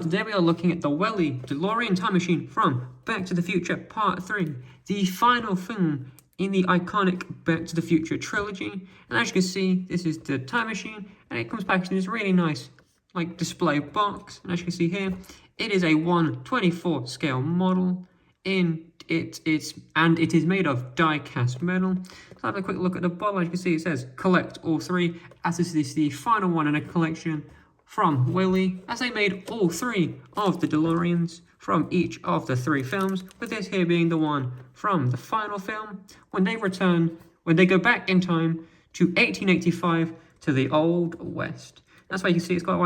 Today we are looking at the Welly Delorean time machine from Back to the Future Part 3, the final film in the iconic Back to the Future trilogy. And as you can see, this is the time machine, and it comes packaged in this really nice display box. And as you can see here, it is a 1/24 scale model. It is made of die-cast metal. So have a quick look at the bottle. As you can see, it says collect all three, as this is the final one in a collection from Welly, as they made all three of the DeLoreans from each of the three films, with this here being the one from the final film, when they go back in time to 1885 to the Old West. That's why you can see it's got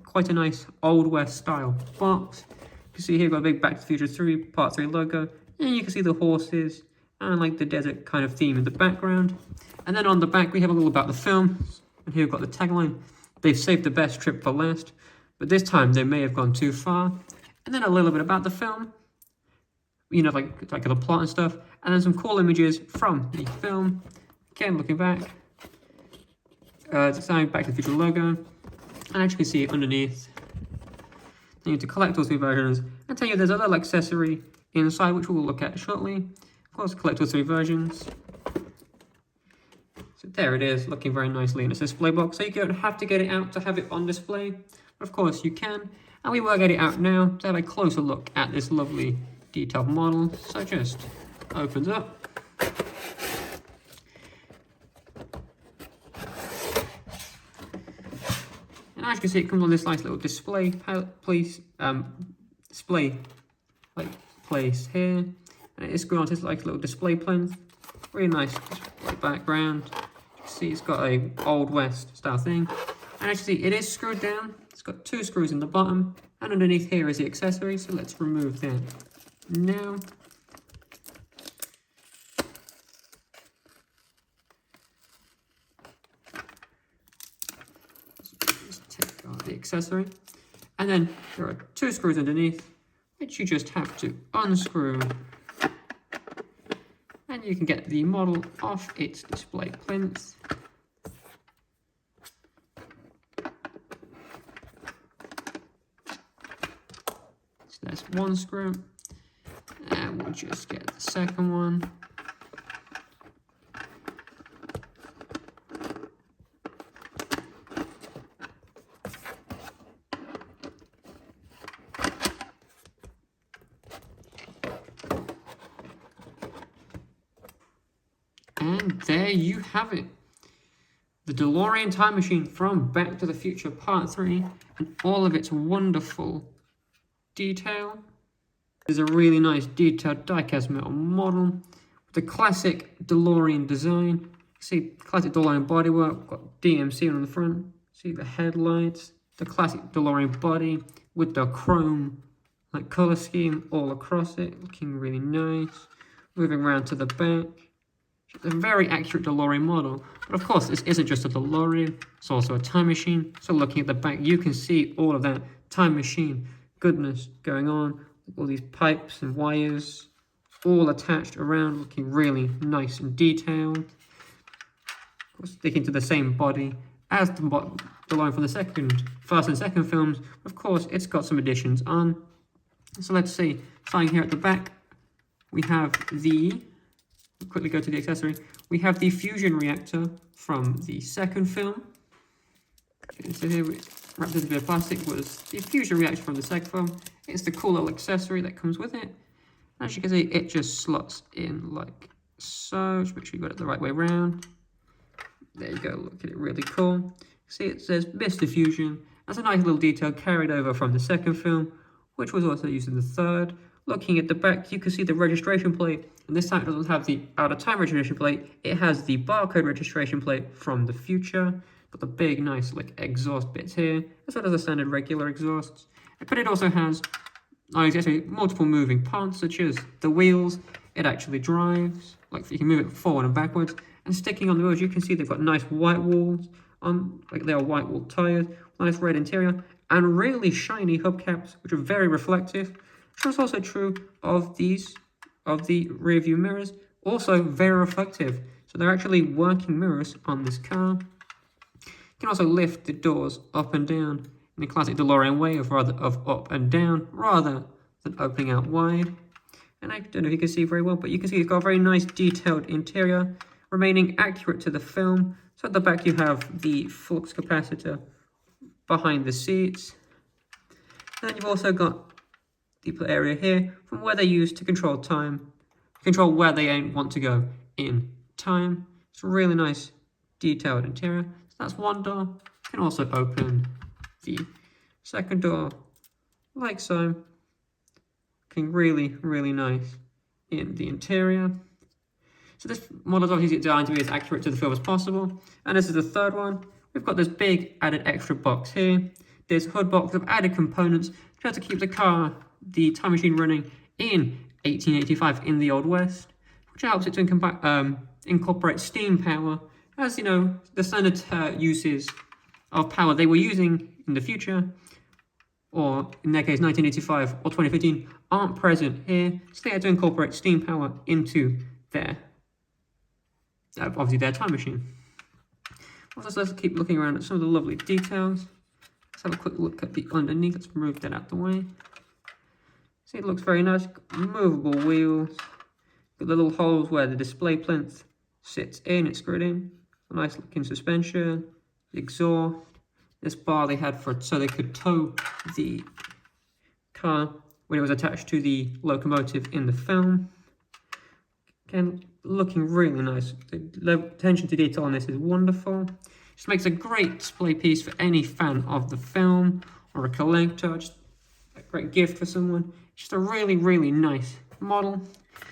quite a nice Old West style box. You can see here got a big Back to the Future 3 Part 3 logo, and you can see the horses and the desert kind of theme in the background. And then on the back we have a little about the film, and here we've got the tagline: "They've saved the best trip for last, but this time they may have gone too far." And then a little bit about the film, like the plot and stuff, and then some cool images from the film. Again, looking back, it's Back to the Future logo, and as you can see underneath, you need to collect all three versions, and tell you there's other accessory inside, which we'll look at shortly. Of course, collect all three versions. So there it is, looking very nicely in its display box. So you don't have to get it out to have it on display, but of course you can. And we will get it out now to have a closer look at this lovely detailed model. So it just opens up. And as you can see, it comes on this nice little display place here. And it is granted like a little display plinth. Really nice background. See, it's got a Old West style thing, and as you see, it is screwed down. It's got two screws in the bottom, and underneath here is the accessory. So let's remove that now. Just take out the accessory, and then there are two screws underneath, which you just have to unscrew. And you can get the model off its display plinth. So there's one screw, and we'll just get the second one. And there you have it. The DeLorean time machine from Back to the Future Part 3 and all of its wonderful detail. There's a really nice detailed die-cast metal model with the classic DeLorean design. You see classic DeLorean bodywork, got DMC on the front. See the headlights, the classic DeLorean body with the chrome color scheme all across it, looking really nice. Moving around to the back. It's a very accurate DeLorean model, but of course this isn't just a DeLorean, it's also a time machine. So looking at the back, you can see all of that time machine goodness going on. All these pipes and wires all attached around, looking really nice and detailed. Of course, sticking to the same body as the DeLorean from the first and second films. Of course, it's got some additions on. So let's see, starting here at the back, we have quickly go to the accessory. We have the fusion reactor from the second film. Okay, so here, wrapped in a bit of plastic, was the fusion reactor from the second film. It's the cool little accessory that comes with it. As you can see, it just slots in like so. Just make sure you got it the right way around. There you go. Look at it, really cool. See, it says Mr. Fusion. That's a nice little detail carried over from the second film, which was also used in the third. Looking at the back, you can see the registration plate, and this time it doesn't have the out-of-time registration plate. It has the barcode registration plate from the future. Got the big, nice, exhaust bits here, as well as the standard regular exhausts. But it also has multiple moving parts, such as the wheels. It actually drives, you can move it forward and backwards. And sticking on the wheels, you can see they've got nice white walls on, they are white wall tires, nice red interior, and really shiny hubcaps, which are very reflective. Which is also true of the rear view mirrors, also very reflective. So they're actually working mirrors on this car. You can also lift the doors up and down in the classic DeLorean way of up and down rather than opening out wide. And I don't know if you can see very well, but you can see it's got a very nice detailed interior, remaining accurate to the film. So at the back you have the flux capacitor behind the seats. And then you've also got the area here from where they use to control time, control where they want to go in time. It's a really nice detailed interior. So that's one door. You can also open the second door like so. Looking really, really nice in the interior. So this model is obviously designed to be as accurate to the film as possible. And this is the third one. We've got this big added extra box here. This hood box of added components to keep the time machine running in 1885 in the Old West, which helps it to incorporate steam power, as you know, the standard uses of power they were using in the future, or in their case 1985 or 2015, aren't present here, so they had to incorporate steam power into their obviously their time machine. Also, let's keep looking around at some of the lovely details. Let's have a quick look at the underneath. Let's move that out the way. See, it looks very nice. Movable wheels. Got the little holes where the display plinth sits in, it's screwed in. A nice looking suspension. The exhaust. This bar they had so they could tow the car when it was attached to the locomotive in the film. Again, looking really nice. The attention to detail on this is wonderful. Just makes a great display piece for any fan of the film or a collector. Just a great gift for someone. Just a really, really nice model.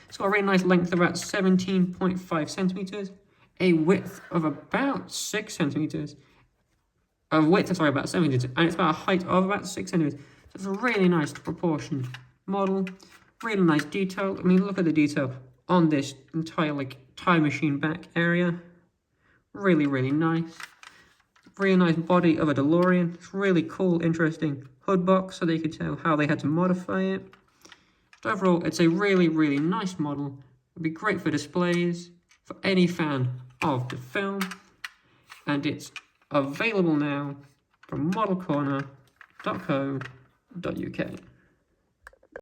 It's got a really nice length of about 17.5 centimeters, a width of about 6 centimeters, about 7 centimeters, and it's about a height of about 6 centimeters. So it's a really nice proportioned model. Really nice detail. I mean, look at the detail on this entire time machine back area. Really, really nice. Really nice body of a DeLorean. It's really cool, interesting hood box so they could tell how they had to modify it. But overall, it's a really, really nice model. It'd be great for displays for any fan of the film. And it's available now from modelcorner.co.uk.